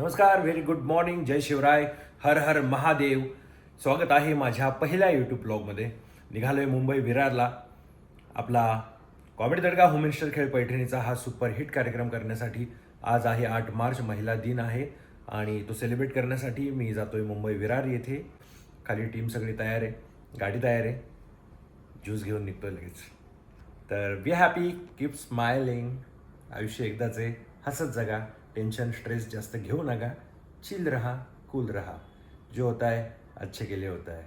नमस्कार, very good morning, जय शिवराय, हर हर महादेव. स्वागत आहे माझ्या पहिल्या यूट्यूब ब्लॉगमध्ये. निघालोय मुंबई विरारला आपला कॉमेडी तडका होममिनिस्टर खेळ पैठणीचा हा सुपरहिट कार्यक्रम करण्यासाठी. आज आहे 8 मार्च, महिला दिन आहे आणि तो सेलिब्रेट करण्यासाठी मी जातोय मुंबई विरार येथे. खाली टीम सगळी तयार आहे, गाडी तयार आहे, ज्यूस घेऊन निघतोय लगेच. तर बी हॅपी, कीप स्माइलिंग. आयुष्य एकदाच आहे, हसत जगा, टेंशन स्ट्रेस जास्त घेऊ नका, चिल रहा, कूल रहा. जो होता है अच्छे के लिए होता है.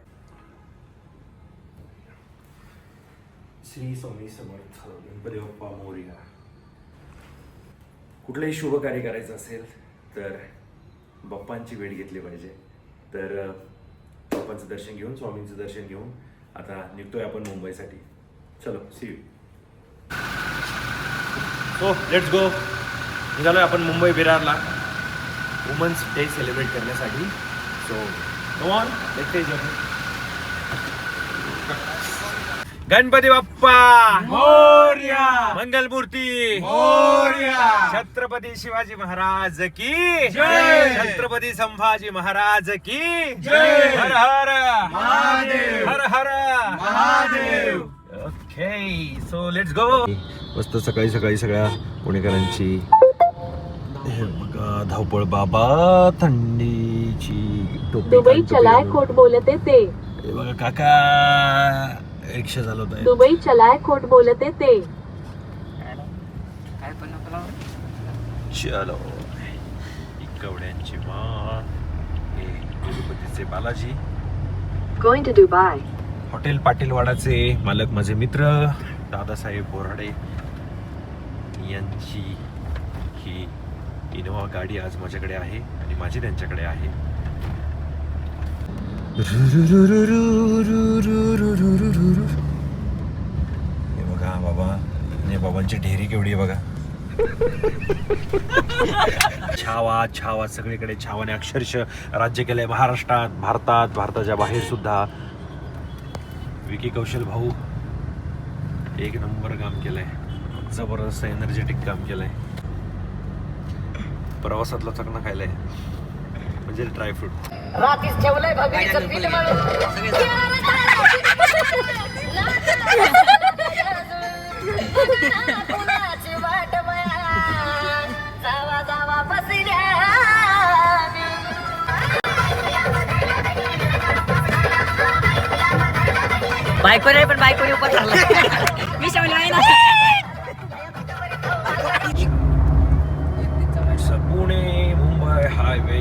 श्री स्वामी समर्थ, गणपती बाप्पा मोरया. कुठलंही शुभ कार्य करायचं असेल तर बाप्पांची भेट घेतली पाहिजे. तर बाप्पांचं दर्शन घेऊन, स्वामींचं दर्शन घेऊन आता निघतोय आपण मुंबईसाठी. चलो, see you. So let's go. निघालोय आपण मुंबई विरारला वुमन्स डे सेलिब्रेट करण्यासाठी. So go on, let's go. Ganpati Bappa Morya, Mangalmurti Morya, Chhatrapati Shivaji Maharaj की जय, छत्रपती संभाजी महाराज की जय, हर हर महादेव, हर हर Mahadev. Okay, so let's go. मस्त सकाळी सकाळी सगळ्या पुणेकरांची हे बघा धावपळ. बाबा थंडीची टोपी, दुबई चलाय खोट बोलते ते. हे बघा काका रिक्षा चालवत आहे. दुबई चलाय खोट बोलते ते. चलो, कवड्यांची माळ, हे तिरुपतीचे Balaji, going to Dubai. Hotel पाटीलवाडाचे मालक माझे मित्र दादासाहेब बोराडे यांची ही इनोवा गाडी आज माझ्याकडे आहे आणि माझी त्यांच्याकडे आहे. हे बघा बाबा, आणि बाबांची ढेरी केवढी आहे बघा. छावा छावा सगळीकडे छावाने अक्षरशः राज्य केलंय महाराष्ट्रात, भारतात, भारताच्या बाहेर सुद्धा. विकी कौशल भाऊ एक नंबर काम केलंय, जबरदस्त एनर्जेटिक काम केलंय. प्रवासातला चकना खायलाय म्हणजे ड्रायफ्रूट. रातीच ठेवलंय भगवीचं पीठ मळून. कुणाची वाट बया, जावा जावा बसल्या. बायको नाही पण बायकोने उपर झाला. मी शावली आहे ना. पुणे मुंबई हायवे.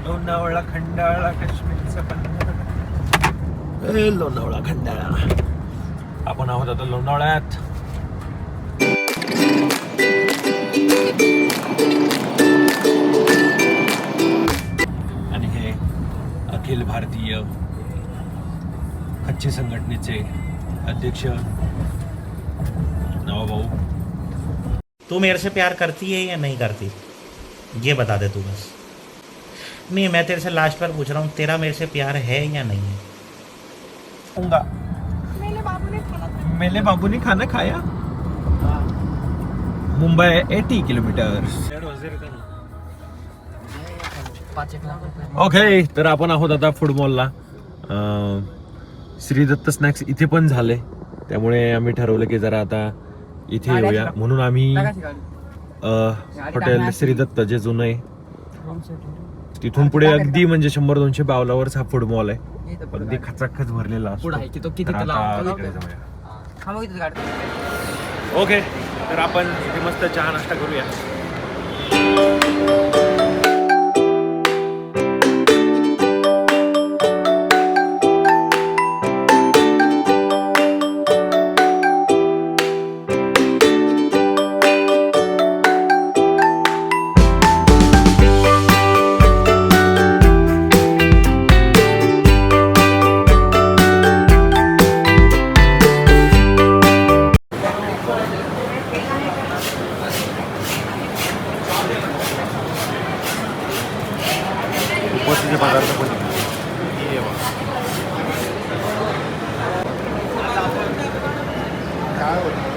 लोणावळा खंडाळा काश्मीरचा पन्हाळा. लोणावळा खंडाळा. आपण आहोत आता लोणावळ्यात. आणि हे अखिल भारतीय कच्चे संघटनेचे अध्यक्ष नवाभाऊ. तू मेरे से प्यार करती है या नहीं करती, ये बता दे तू बस. नहीं, मैं तेरे से लास्ट बार पूछ रहा हूँ, तेरा मेरे से प्यार है या नहीं है? मेरे बाबू ने खाना खाया. मुंबई 80 किलोमीटर. ओके, तर आपण आहोत आता फूड मॉलला. श्री दत्त स्नॅक्स इथे पण झाले, त्यामुळे आम्ही ठरवलं की जरा आता इथे येऊया. म्हणून आम्ही हॉटेल श्री दत्त जे जुनं आहे तिथून पुढे अगदी म्हणजे 100-200 पावलावरच हा फूड मॉल आहे. अगदी खचाखच भरलेला असतो. तर आता तिकडे जाऊया. ओके, तर आपण इथे मस्त चहा नाश्ता करूया.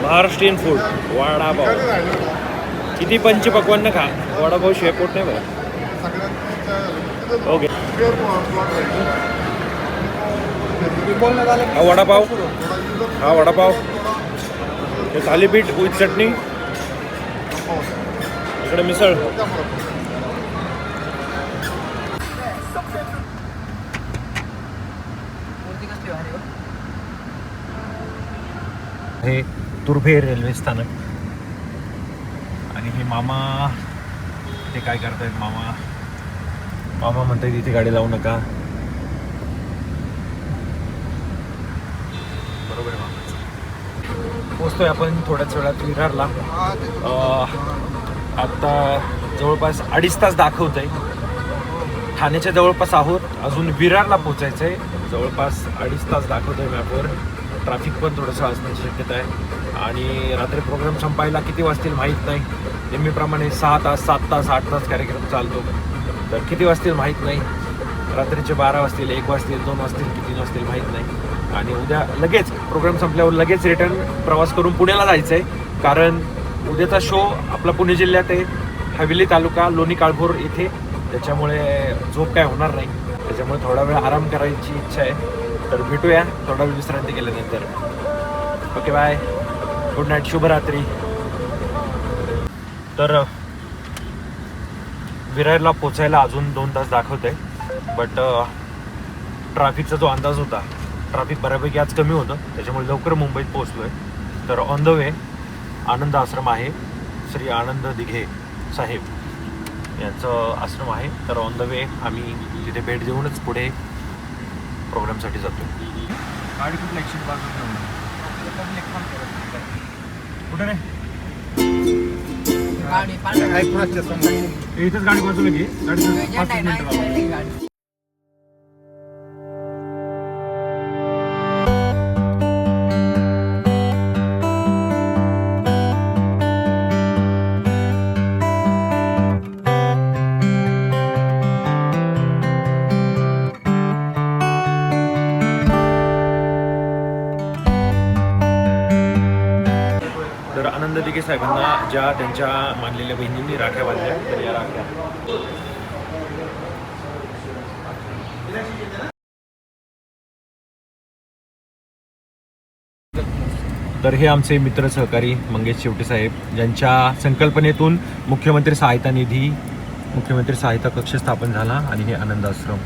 महाराष्ट्रीयन फूड वडापाव. किती पंचपक्वान्न खा, वडापाव शिवाय पोट नाही बघा. ओके, हा वडापाव, हा वडापाव, हे थालीपीठ विथ चटणी, इकडे मिसळ. हे तुर्भे रेल्वे स्थानक आणि हे मामा ते काय करतायत. मामा म्हणतायत इथे गाडी लावू नका. बरोबर आहे मामाचं. पोचतोय आपण थोड्याच वेळात विरारला. आता जवळपास 2.5 तास दाखवत आहे. ठाण्याच्या जवळपास आहोत, अजून विरारला पोचायचं आहे. जवळपास 2.5 तास दाखवत आहे मॅपवर. ट्रॅफिक पण थोडंसं असण्याची शक्यता आहे आणि रात्री प्रोग्राम संपायला किती वाजतील माहीत नाही. नेहमीप्रमाणे 6 तास 7 तास 8 तास कार्यक्रम चालतो, तर किती वाजतील माहीत नाही. रात्रीचे 12 वाजतील, 1 वाजतील, 2 वाजतील की 3 वाजतील माहीत नाही. आणि उद्या लगेच प्रोग्राम संपल्यावर लगेच रिटर्न प्रवास करून पुण्याला जायचं आहे, कारण उद्याचा शो आपला पुणे जिल्ह्यात आहे, हवेली तालुका लोणी काळभोर इथे. त्याच्यामुळे झोप काय होणार नाही, त्याच्यामुळे थोडा वेळ आराम करायची इच्छा आहे. तर भेटूया थोडा वेळ विश्रांती केल्यानंतर. ओके बाय, गुड नाईट, शुभरात्री. तर विरारला पोचायला अजून 2 तास दाखवत आहे, बट ट्रॅफिकचा जो अंदाज होता, ट्रॅफिक बऱ्यापैकी आज कमी होतं, त्याच्यामुळे लवकर मुंबईत पोहोचलो आहे. तर ऑन द वे आनंद आश्रम आहे, श्री आनंद दिघे साहेब यांचं आश्रम आहे. तर ऑन द वे आम्ही तिथे भेट देऊनच पुढे प्रोग्रामसाठी जातो. गाडी कुठल्या ॲक्शन कुठे नाही इथंच गाडी बाजूला घे. गाडी 5 मिनिटं. तर आनंद दिघे साहेबांना ज्या त्यांच्या मानलेल्या बहिणींनी राख्या बांधल्या, तर या राख्या. तर हे आमचे मित्र सहकारी मंगेश शेवटे साहेब, ज्यांच्या संकल्पनेतून मुख्यमंत्री सहायता निधी, मुख्यमंत्री सहायता कक्ष स्थापन झाला आणि हे आनंद आश्रम.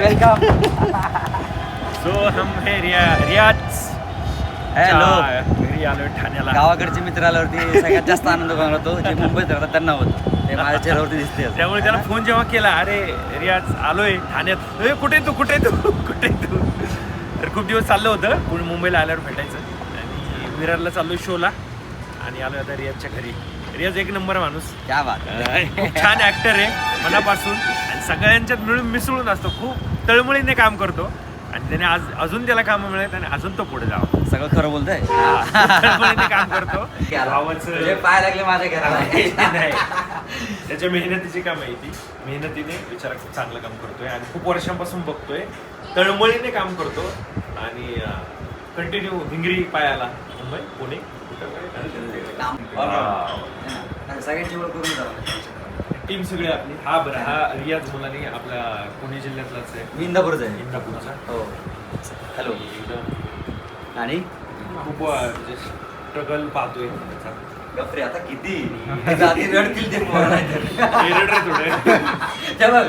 वेलकम. सो हम हे रियाज हॅलो. घरी आलोय ठाण्याला. गावाकडचे मित्र आल्यावरती सगळ्यात जास्त आनंद होणार होतो, जे मुंबईत राहतात त्यांना होत. ते माझ्या चेहऱ्यावरती दिसते. त्यामुळे त्याला फोन जेव्हा केला, अरे रियाज आलोय ठाण्यात, कुठे तू कुठे तू कुठे तू. तर खूप दिवस चाललं होतं पुणे मुंबईला आल्यावर भेटायचं, आणि विरारला चाललोय शोला, आणि आलोय आता रियाजच्या घरी. रियाज एक नंबर माणूस, क्या बात. खूप छान ॲक्टर आहे मनापासून, आणि सगळ्यांच्यात मिळून मिसळून असतो. खूप तळमळीने काम करतो, आणि त्याने आज अजून त्याला कामं मिळत आणि अजून तो पुढे जावं. सगळं खरं बोलतोय. तळमळीने काम करतो. तुझे पाय लागले माझ्या घराला. नाही, त्याच्या मेहनतीची काम आहे ती. मेहनतीने बिचारा खूप चांगलं काम करतोय आणि खूप वर्षांपासून बघतोय. तळमळीने काम करतो आणि कंटिन्यू भिंगरी पायाला. मुंबई, पुणे, सगळ्यांची ओळख करून जावं. टीम सगळी आपली. हा बरं, हा रियाज मुलानी आपल्या पुणे जिल्ह्यातलाच आहे, मी इंदापूरचा आहे. इंदापूरचा. हो. हॅलो. एकदम आणि खूप स्ट्रगल पाहतोय त्याचा. गप्रे आता किती आधी रडतील ते पोरं नाहीतर. Irritated आहे थोडे. ते बघ.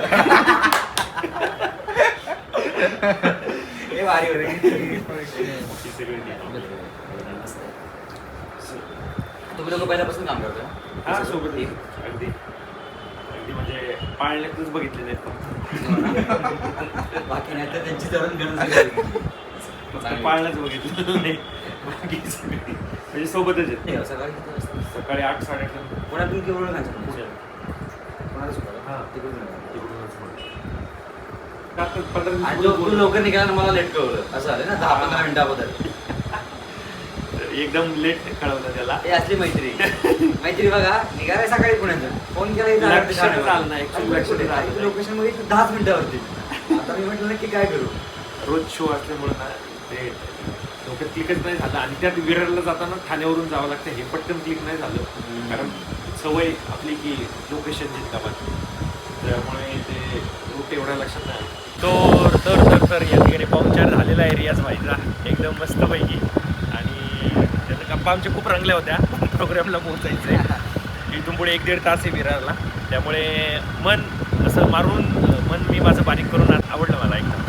हे भारी होते. ही सगळी team. तुम्ही लोक पहिल्यापासून काम करतोय? हा, सोबत येईल. अगदी अगदी म्हणजे पाळण्यातच बघितले नाहीत बाकी नाही तर त्यांची जवळ गणना फक्त पाळण्याच बघितलं नाही. बाकी सगळी म्हणजे सोबतच आहेत. सकाळी किती वाजता? सकाळी 8 8:30 पुण्यातून केवळ नाही पुण्यात. पुण्याला सुटायला? हां. तिकडून नाही. तिकडूनच पुढे. का तर 15 आणि दिवस तू लवकर निघाला मला लेट कळवलं असं झालं ना 10-15 मिनिटं अगोदर. एकदम लेट कळवलं त्याला. हे असली मैत्री. मैत्री बघा निघाला सकाळी पुण्यातून फोन केला लक्षातच आलं नाही. Actually लोकेशन मध्ये 10 मिनिटावरती. आता मी म्हटलं नक्की काय करू. रोज शो असल्यामुळे ना ते डोक्यात क्लिकच नाही झालं आणि त्यात विरारला जाताना ठाण्यावरून जावं लागतं हे पटकन क्लिक नाही झालं कारण सवय आपली की लोकेशन जिंकाबाद त्यामुळे ते रूट एवढ्या लक्षात नाही आलं. तर या ठिकाणी पाहुणचार झालेला आहे रियाज भाईचा एकदम मस्तपैकी आणि त्याच्या गप्पा आमच्या खूप रंगल्या होत्या प्रोग्रामला पोहोचायचं आहे इथून पुढे 1-1.5 तास आहे विरारला त्यामुळे मन असं मारून मन मी माझं बारीक करून आवडलं मला एकदम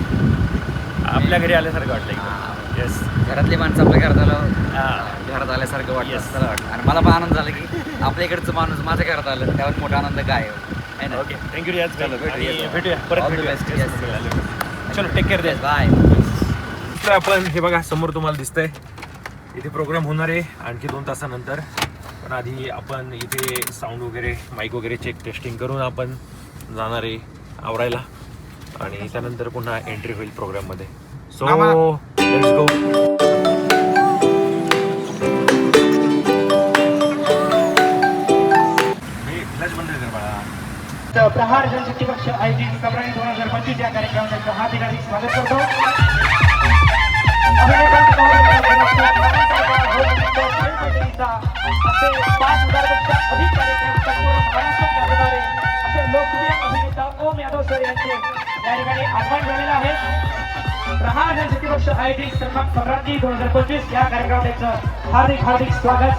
आपल्या घरी आल्यासारखं वाटलं एकदम येस घरातली माणसं आपल्या घरात आलं हां घरात आल्यासारखं वाटतं Yes. असं वाटतं आणि मला पण आनंद झाला की आपल्या इकडचं माणूस माझ्या घरात आलं त्यावर मोठा आनंद काय आहे ना ओके थँक्यू रियाज चलो, भेटूया. भेटूया परत All the भेटूया best. Yes. चलो टेक केअर द्या बाय आपण हे बघा समोर तुम्हाला दिसतंय इथे प्रोग्राम होणार आहे आणखी 2 तासानंतर पण आधी आपण इथे साऊंड वगैरे माईक वगैरे टेस्टिंग करून आपण जाणार आहे आवरायला आणि त्यानंतर पुन्हा एंट्री होईल प्रोग्राममध्ये सो लेट्स गो प्रहार जनशक्ती पक्ष आयोजित कबराई 2025 या कार्यक्रमाचं हार्दिक स्वागत करतो. असे 5,000 पेक्षा अधिक कार्यक्रम संपूर्ण महाराष्ट्रात गाजवणारे असे लोकप्रिय अभिनेता ओम यादव सर यांचे या ठिकाणी आगमन झालेलं आहे. प्रहार जनशक्ती पक्ष आयोजित सम्राज्ञी 2025 या कार्यक्रमाचं हार्दिक स्वागत.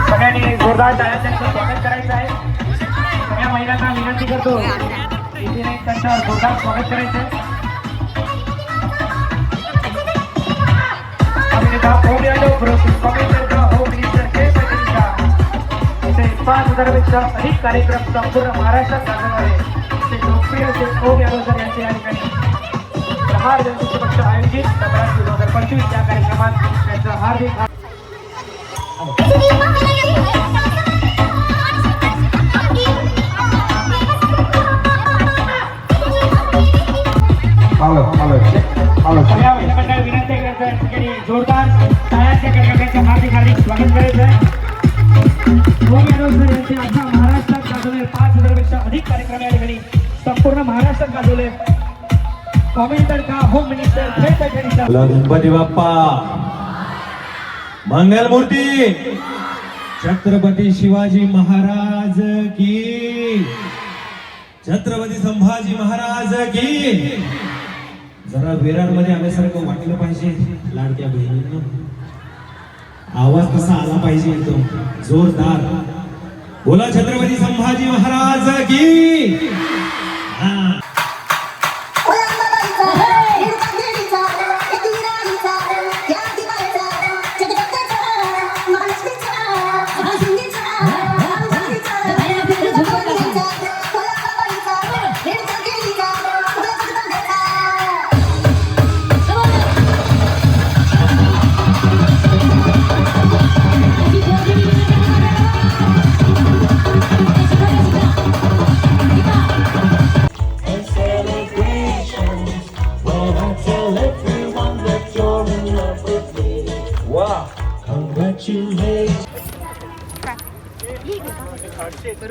सगळ्यांनी जोरदार टाळ्या त्यांचं स्वागत करायचं आहे. सगळ्या महिलांना विनंती करतो इथे त्यांचं जोरदार स्वागत करायचं आहे. अभिनेता ओम यादव कॉमेंटर होम मिनिस्टर के पैठणीचा असे 5,000 पेक्षा अधिक कार्यक्रम संपूर्ण महाराष्ट्रात गाजवणारे असे लोकप्रिय असे ओम यादव सर यांचे या ठिकाणी प्रहार जनशक्ती पक्ष आयोजित सम्राज्ञी 2025 या कार्यक्रमात त्यांचं हार्दिक सगळ्या महिला मंडळ विनंती करतो या ठिकाणी जोरदार टाळ्यांच्या कडकडाटाचं हार्दिक स्वागत करायचं आहे. ओम यादव सर यांचे अख्खा महाराष्ट्रात गाजवले 5,000 पेक्षा अधिक कार्यक्रम या ठिकाणी संपूर्ण महाराष्ट्रात गाजवले. कॉमेंटर का होम मिनिस्टर हे पैठणीचा गणपती बाप्पा मंगलमूर्ती छत्रपती शिवाजी महाराज की छत्रपती संभाजी महाराज की जरा विरारमध्ये आल्यासारखं वाटलं पाहिजे लाडक्या बहिणींना आवाज कसा आला पाहिजे एकदम जोरदार बोला छत्रपती संभाजी महाराज की हा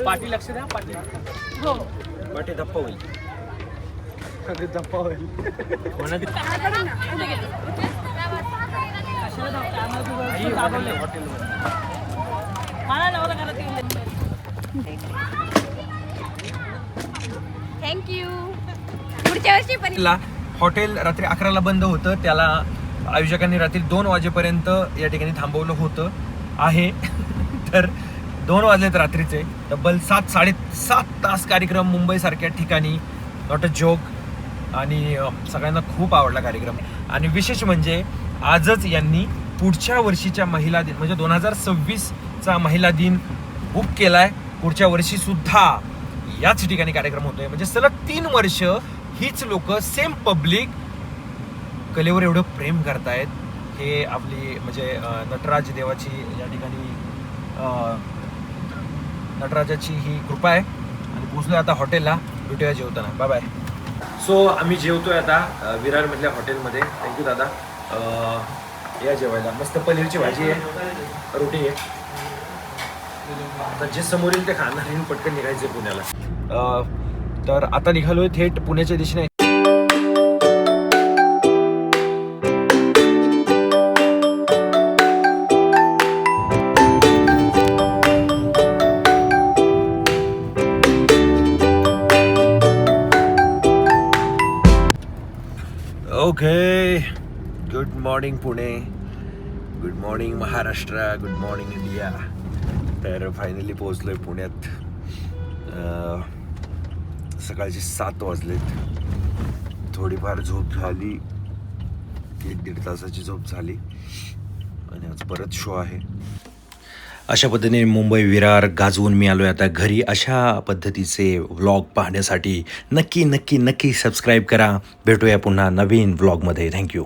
पाठी लक्ष द्या पाठी धप्पा होईल थँक्यू पुढच्या वर्षी पण हॉटेल रात्री 11ला बंद होतं त्याला आयोजकांनी रात्री 2 वाजेपर्यंत या ठिकाणी थांबवलं होतं आहे तर 2 वाजलेत रात्रीचे तब्बल 7-7.5 तास कार्यक्रम मुंबईसारख्या ठिकाणी नॉट अ जोक आणि सगळ्यांना खूप आवडला कार्यक्रम आणि विशेष म्हणजे आजच यांनी पुढच्या वर्षीच्या महिला दिन म्हणजे 2026चा महिला दिन बुक केलाय. पुढच्या वर्षी सुद्धा याच ठिकाणी कार्यक्रम होतोय म्हणजे सलग 3 वर्ष हीच लोक सेम पब्लिक कलेवर एवढं प्रेम करतायत. हे आपली म्हणजे नटराज देवाची या ठिकाणी नटराजाची ही कृपा आहे आणि पोचलोय आता हॉटेलला. भेटूया जेवताना. Bye bye. सो आम्ही जेवतोय आता विरारमधल्या हॉटेलमध्ये. थँक्यू दादा. या जेवायला मस्त पनीरची भाजी आहे रोटी आहे. आता जे समोर येईल ते खाणार आणि पटकन निघायचं पुण्याला. तर आता निघालोय थेट पुण्याच्या दिशेने. Okay, good morning Pune, good morning Maharashtra, good morning India. तर फायनली पोहोचलो आहे पुण्यात. सकाळचे 7 वाजलेत. थोडीफार झोप झाली, 1-1.5 तासाची झोप झाली आणि आज परत शो आहे. अशा पद्धतीने मुंबई विरार गाजवून मी आलो आहे आता घरी. अशा पद्धतीचे व्लॉग पाहण्यासाठी नक्की सबस्क्राईब करा. भेटूया पुन्हा नवीन व्लॉगमध्ये. थँक्यू.